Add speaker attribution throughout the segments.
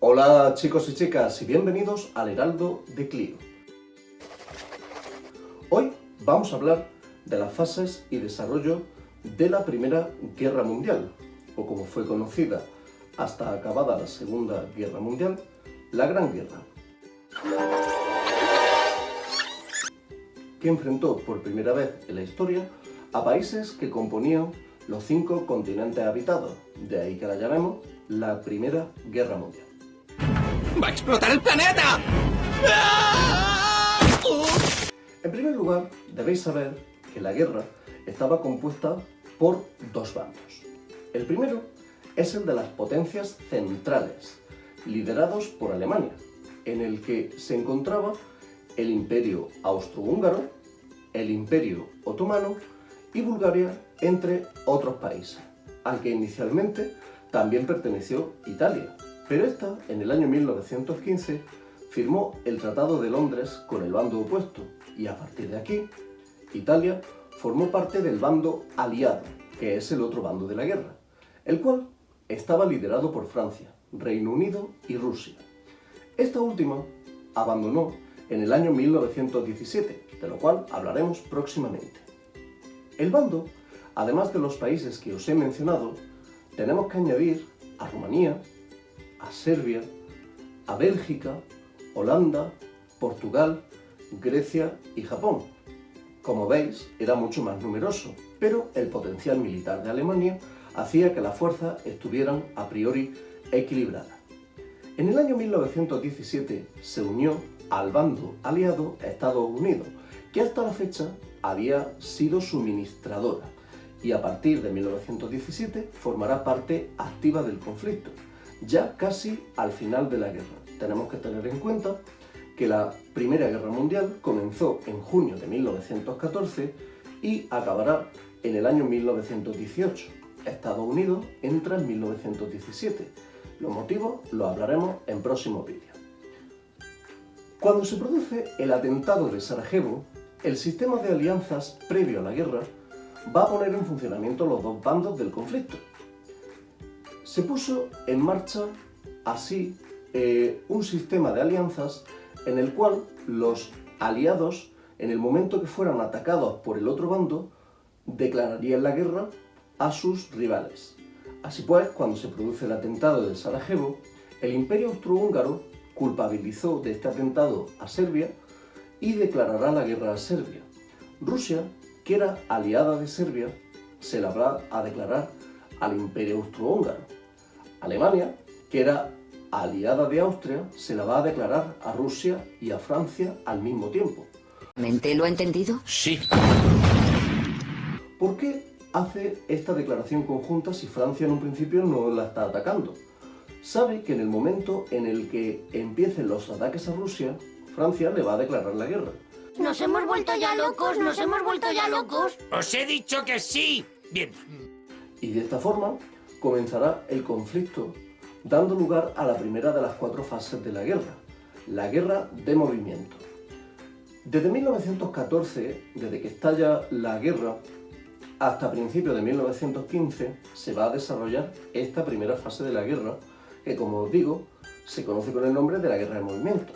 Speaker 1: Hola chicos y chicas y bienvenidos al Heraldo de Clio. Hoy vamos a hablar de las fases y desarrollo de la Primera Guerra Mundial, o como fue conocida hasta acabada la Segunda Guerra Mundial, la Gran Guerra, que enfrentó por primera vez en la historia a países que componían los 5 continentes habitados, de ahí que la llamemos la Primera Guerra Mundial.
Speaker 2: ¡Va a explotar el planeta!
Speaker 1: En primer lugar, debéis saber que la guerra estaba compuesta por dos bandos. El primero es el de las potencias centrales, liderados por Alemania, en el que se encontraba el Imperio Austrohúngaro, el Imperio Otomano y Bulgaria, entre otros países, al que inicialmente también perteneció Italia. Pero esta, en el año 1915, firmó el Tratado de Londres con el bando opuesto y a partir de aquí, Italia formó parte del bando aliado, que es el otro bando de la guerra, el cual estaba liderado por Francia, Reino Unido y Rusia. Esta última abandonó en el año 1917, de lo cual hablaremos próximamente. El bando, además de los países que os he mencionado, tenemos que añadir a Rumanía, a Serbia, a Bélgica, Holanda, Portugal, Grecia y Japón. Como veis, era mucho más numeroso, pero el potencial militar de Alemania hacía que las fuerzas estuvieran a priori equilibradas. En el año 1917 se unió al bando aliado Estados Unidos, que hasta la fecha había sido suministradora, y a partir de 1917 formará parte activa del conflicto, ya casi al final de la guerra. Tenemos que tener en cuenta que la Primera Guerra Mundial comenzó en junio de 1914 y acabará en el año 1918. Estados Unidos entra en 1917. Los motivos los hablaremos en próximos vídeos. Cuando se produce el atentado de Sarajevo, el sistema de alianzas previo a la guerra va a poner en funcionamiento los dos bandos del conflicto. Se puso en marcha así un sistema de alianzas en el cual los aliados, en el momento que fueran atacados por el otro bando, declararían la guerra a sus rivales. Así pues, cuando se produce el atentado de Sarajevo, el Imperio Austrohúngaro culpabilizó de este atentado a Serbia y declarará la guerra a Serbia. Rusia, que era aliada de Serbia, se la va a declarar al Imperio Austrohúngaro. Alemania, que era aliada de Austria, se la va a declarar a Rusia y a Francia al mismo tiempo.
Speaker 3: ¿Lo ha entendido?
Speaker 2: Sí.
Speaker 1: ¿Por qué hace esta declaración conjunta si Francia en un principio no la está atacando? Sabe que en el momento en el que empiecen los ataques a Rusia, Francia le va a declarar la guerra.
Speaker 4: Nos hemos vuelto ya locos, nos hemos vuelto ya locos.
Speaker 2: ¡Os he dicho que sí! Bien.
Speaker 1: Y de esta forma comenzará el conflicto, dando lugar a la primera de las 4 fases de la guerra de movimiento. Desde 1914, desde que estalla la guerra, hasta principios de 1915, se va a desarrollar esta primera fase de la guerra, que como os digo, se conoce con el nombre de la guerra de movimiento.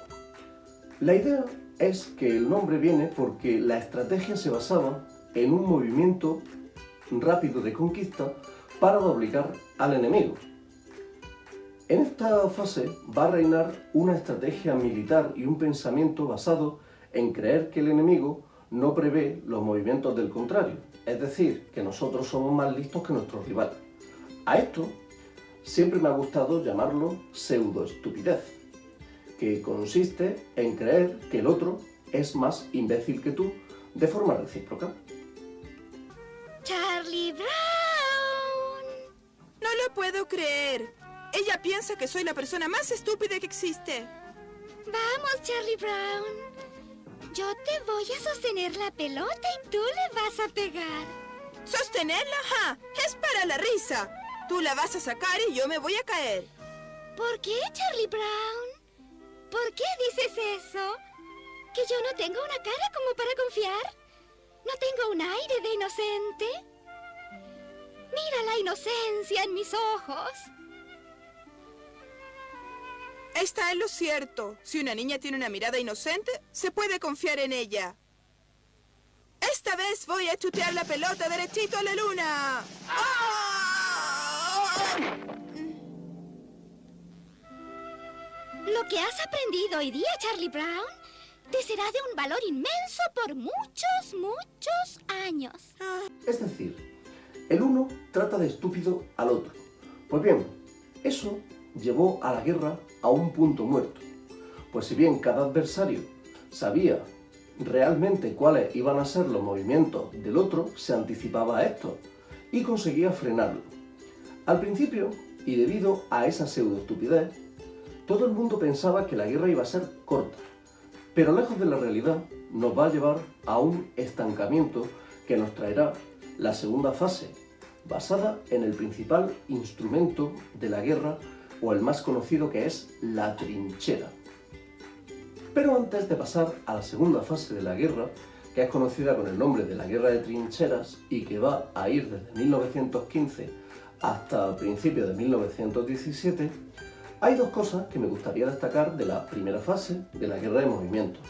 Speaker 1: La idea es que el nombre viene porque la estrategia se basaba en un movimiento rápido de conquista para doblegar al enemigo. En esta fase va a reinar una estrategia militar y un pensamiento basado en creer que el enemigo no prevé los movimientos del contrario, es decir, que nosotros somos más listos que nuestros rivales. A esto siempre me ha gustado llamarlo pseudoestupidez, que consiste en creer que el otro es más imbécil que tú de forma recíproca.
Speaker 4: Charlie Brown.
Speaker 5: No lo puedo creer. Ella piensa que soy la persona más estúpida que existe.
Speaker 4: Vamos, Charlie Brown. Yo te voy a sostener la pelota y tú le vas a pegar.
Speaker 5: ¿Sostenerla? ¡Ja! Es para la risa. Tú la vas a sacar y yo me voy a caer.
Speaker 4: ¿Por qué, Charlie Brown? ¿Por qué dices eso? ¿Que yo no tengo una cara como para confiar? ¿No tengo un aire de inocente? Mira la inocencia en mis ojos.
Speaker 5: Está en lo cierto. Si una niña tiene una mirada inocente, se puede confiar en ella. Esta vez voy a chutear la pelota derechito a la luna. ¡Ah!
Speaker 4: Lo que has aprendido hoy día, Charlie Brown, te será de un valor inmenso por muchos, muchos años.
Speaker 1: Es decir, el uno trata de estúpido al otro. Pues bien, eso llevó a la guerra a un punto muerto. Pues si bien cada adversario sabía realmente cuáles iban a ser los movimientos del otro, se anticipaba a esto y conseguía frenarlo. Al principio, y debido a esa pseudo-estupidez, todo el mundo pensaba que la guerra iba a ser corta, pero lejos de la realidad nos va a llevar a un estancamiento que nos traerá la segunda fase, basada en el principal instrumento de la guerra, o el más conocido, que es la trinchera. Pero antes de pasar a la segunda fase de la guerra, que es conocida con el nombre de la Guerra de Trincheras y que va a ir desde 1915 hasta principios de 1917, hay dos cosas que me gustaría destacar de la primera fase de la Guerra de Movimientos.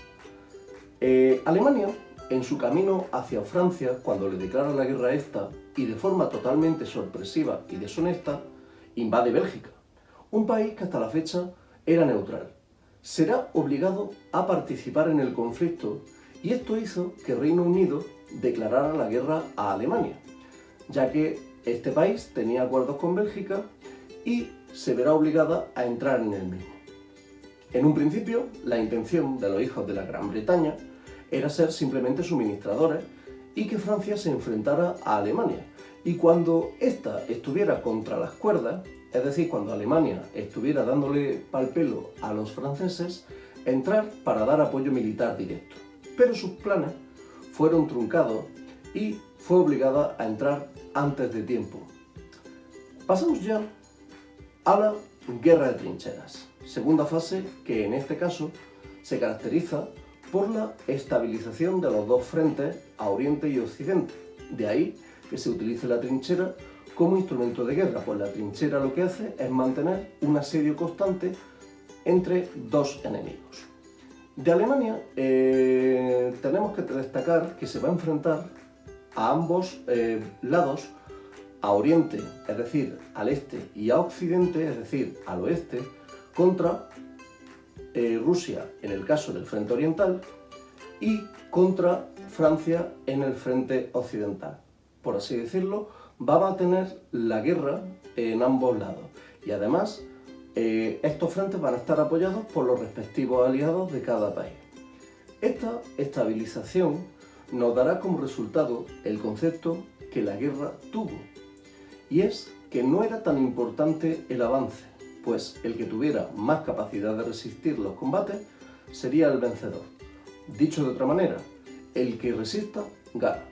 Speaker 1: Alemania, en su camino hacia Francia, cuando le declara la guerra esta, y de forma totalmente sorpresiva y deshonesta, invade Bélgica, un país que hasta la fecha era neutral. Será obligado a participar en el conflicto y esto hizo que Reino Unido declarara la guerra a Alemania, ya que este país tenía acuerdos con Bélgica y se verá obligada a entrar en el mismo. En un principio, la intención de los hijos de la Gran Bretaña era ser simplemente suministradores y que Francia se enfrentara a Alemania. Y cuando ésta estuviera contra las cuerdas, es decir, cuando Alemania estuviera dándole pal pelo a los franceses, entrar para dar apoyo militar directo. Pero sus planes fueron truncados y fue obligada a entrar antes de tiempo. Pasamos ya a la Guerra de Trincheras, segunda fase que en este caso se caracteriza por la estabilización de los dos frentes a Oriente y Occidente. De ahí que se utilice la trinchera como instrumento de guerra, pues la trinchera lo que hace es mantener un asedio constante entre dos enemigos. De Alemania tenemos que destacar que se va a enfrentar a ambos lados, a Oriente, es decir, al este, y a Occidente, es decir, al oeste, contra Rusia en el caso del frente oriental y contra Francia en el frente occidental. Por así decirlo, va a tener la guerra en ambos lados y además estos frentes van a estar apoyados por los respectivos aliados de cada país. Esta estabilización nos dará como resultado el concepto que la guerra tuvo, y es que no era tan importante el avance, pues el que tuviera más capacidad de resistir los combates sería el vencedor. Dicho de otra manera, el que resista gana.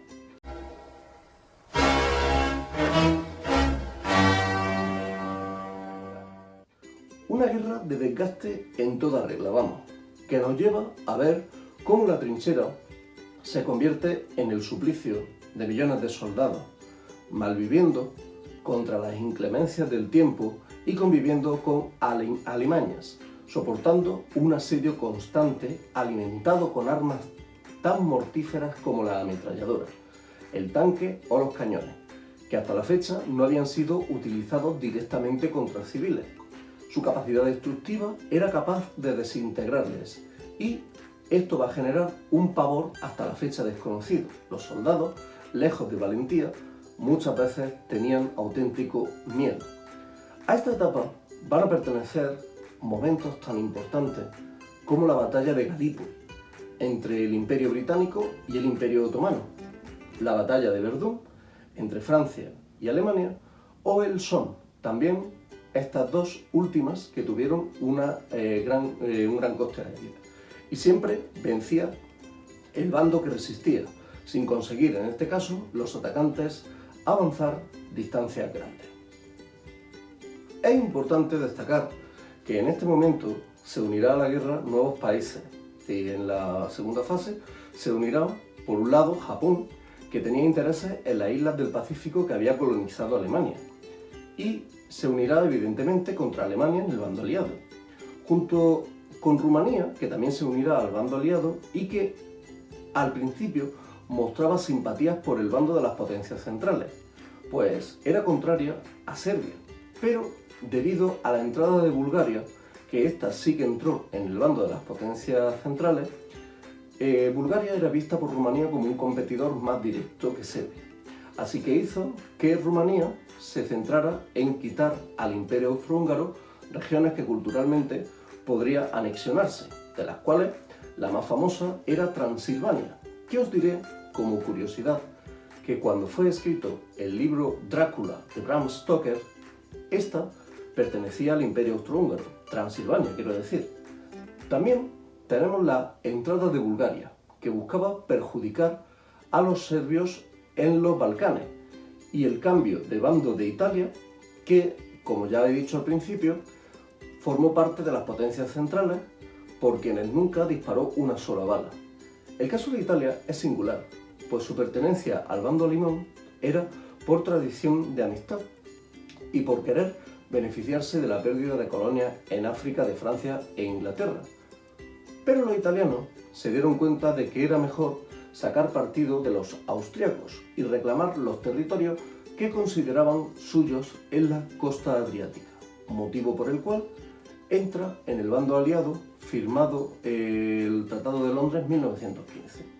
Speaker 1: Una guerra de desgaste en toda regla, vamos, que nos lleva a ver cómo la trinchera se convierte en el suplicio de millones de soldados, malviviendo contra las inclemencias del tiempo y conviviendo con alimañas, soportando un asedio constante alimentado con armas tan mortíferas como la ametralladora, el tanque o los cañones, que hasta la fecha no habían sido utilizados directamente contra civiles. Su capacidad destructiva era capaz de desintegrarles y esto va a generar un pavor hasta la fecha desconocido. Los soldados, lejos de valentía, muchas veces tenían auténtico miedo. A esta etapa van a pertenecer momentos tan importantes como la batalla de Gallipoli, entre el Imperio Británico y el Imperio Otomano, la batalla de Verdún entre Francia y Alemania o el Somme, también estas dos últimas que tuvieron un gran coste de vida. Y siempre vencía el bando que resistía, sin conseguir en este caso los atacantes avanzar distancias grandes. Es importante destacar que en este momento se unirá a la guerra nuevos países y en la segunda fase se unirá por un lado Japón, que tenía intereses en las islas del Pacífico que había colonizado Alemania, y se unirá evidentemente contra Alemania en el bando aliado, junto con Rumanía, que también se unirá al bando aliado y que al principio mostraba simpatías por el bando de las potencias centrales, pues era contraria a Serbia, pero debido a la entrada de Bulgaria, que ésta sí que entró en el bando de las potencias centrales, Bulgaria era vista por Rumanía como un competidor más directo que Serbia. Así que hizo que Rumanía se centrara en quitar al Imperio Austrohúngaro regiones que culturalmente podría anexionarse, de las cuales la más famosa era Transilvania, que os diré como curiosidad que cuando fue escrito el libro Drácula de Bram Stoker, esta pertenecía al Imperio Austrohúngaro, Transilvania quiero decir. También tenemos la entrada de Bulgaria, que buscaba perjudicar a los serbios en los Balcanes, y el cambio de bando de Italia, que, como ya he dicho al principio, formó parte de las potencias centrales por quienes nunca disparó una sola bala. El caso de Italia es singular, pues su pertenencia al bando alemán era por tradición de amistad y por querer beneficiarse de la pérdida de colonias en África de Francia e Inglaterra. Pero los italianos se dieron cuenta de que era mejor sacar partido de los austriacos y reclamar los territorios que consideraban suyos en la costa adriática, motivo por el cual entra en el bando aliado firmado el Tratado de Londres 1915.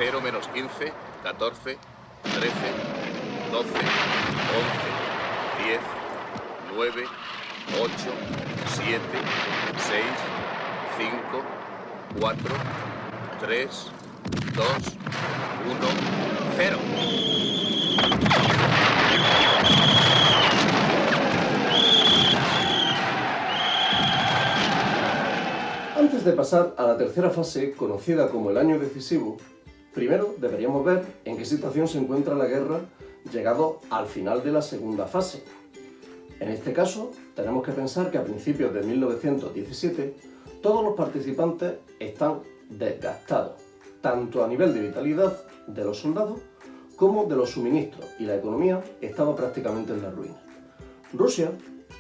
Speaker 6: Cero menos 15, 14, 13, 12, 11, 10, 9, 8, 7, 6, 5, 4, 3, 2, 1, 0.
Speaker 1: Antes de pasar a la tercera fase, conocida como el año decisivo, primero deberíamos ver en qué situación se encuentra la guerra llegado al final de la segunda fase. En este caso, tenemos que pensar que a principios de 1917 todos los participantes están desgastados, tanto a nivel de vitalidad de los soldados como de los suministros, y la economía estaba prácticamente en la ruina. Rusia,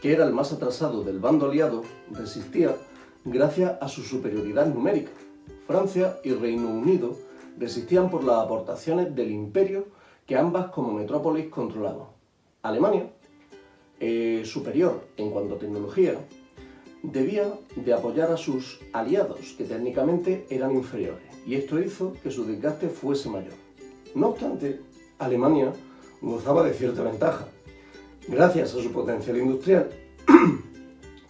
Speaker 1: que era el más atrasado del bando aliado, resistía gracias a su superioridad numérica. Francia y Reino Unido resistían por las aportaciones del imperio que ambas como metrópolis controlaban. Alemania superior en cuanto a tecnología, debía de apoyar a sus aliados, que técnicamente eran inferiores, y esto hizo que su desgaste fuese mayor. No obstante, Alemania gozaba de cierta ventaja, gracias a su potencial industrial,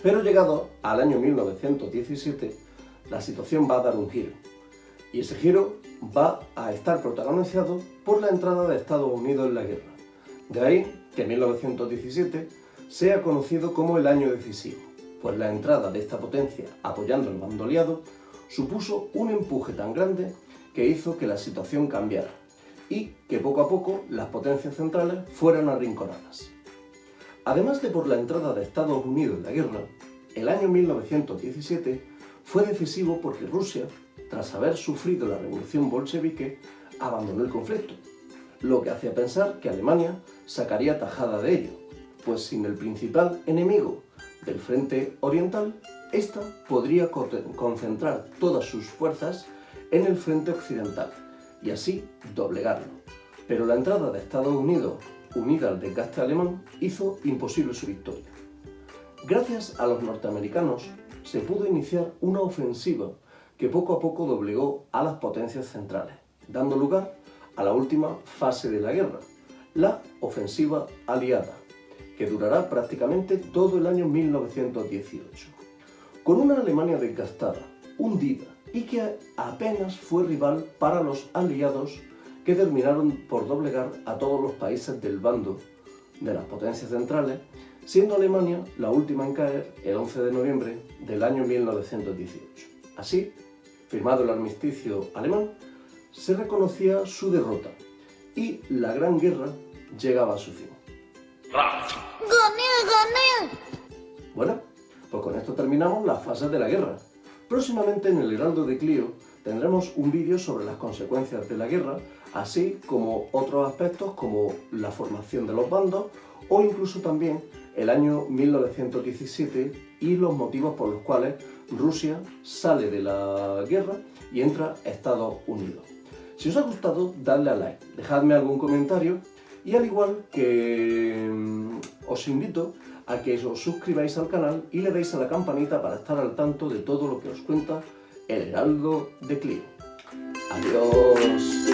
Speaker 1: pero llegado al año 1917, la situación va a dar un giro, y ese giro va a estar protagonizado por la entrada de Estados Unidos en la guerra. De ahí que 1917 sea conocido como el año decisivo, pues la entrada de esta potencia apoyando el bando aliado supuso un empuje tan grande que hizo que la situación cambiara y que poco a poco las potencias centrales fueran arrinconadas. Además de por la entrada de Estados Unidos en la guerra, el año 1917 fue decisivo porque Rusia, tras haber sufrido la revolución bolchevique, abandonó el conflicto, lo que hacía pensar que Alemania sacaría tajada de ello, pues sin el principal enemigo del frente oriental, ésta podría concentrar todas sus fuerzas en el frente occidental y así doblegarlo. Pero la entrada de Estados Unidos, unida al desgaste alemán, hizo imposible su victoria. Gracias a los norteamericanos se pudo iniciar una ofensiva que poco a poco doblegó a las potencias centrales, dando lugar a la última fase de la guerra, la ofensiva aliada, que durará prácticamente todo el año 1918. Con una Alemania desgastada, hundida y que apenas fue rival para los aliados, que terminaron por doblegar a todos los países del bando de las potencias centrales, siendo Alemania la última en caer el 11 de noviembre del año 1918. Así, firmado el armisticio alemán, se reconocía su derrota y la Gran Guerra llegaba a su fin.
Speaker 3: ¡Gané!
Speaker 1: Bueno, pues con esto terminamos las fases de la guerra. Próximamente en el Heraldo de Clio tendremos un vídeo sobre las consecuencias de la guerra, así como otros aspectos como la formación de los bandos o incluso también el año 1917 y los motivos por los cuales Rusia sale de la guerra y entra a Estados Unidos. Si os ha gustado, dadle a like, dejadme algún comentario y al igual que os invito a que os suscribáis al canal y le deis a la campanita para estar al tanto de todo lo que os cuenta el Heraldo de Clio. ¡Adiós!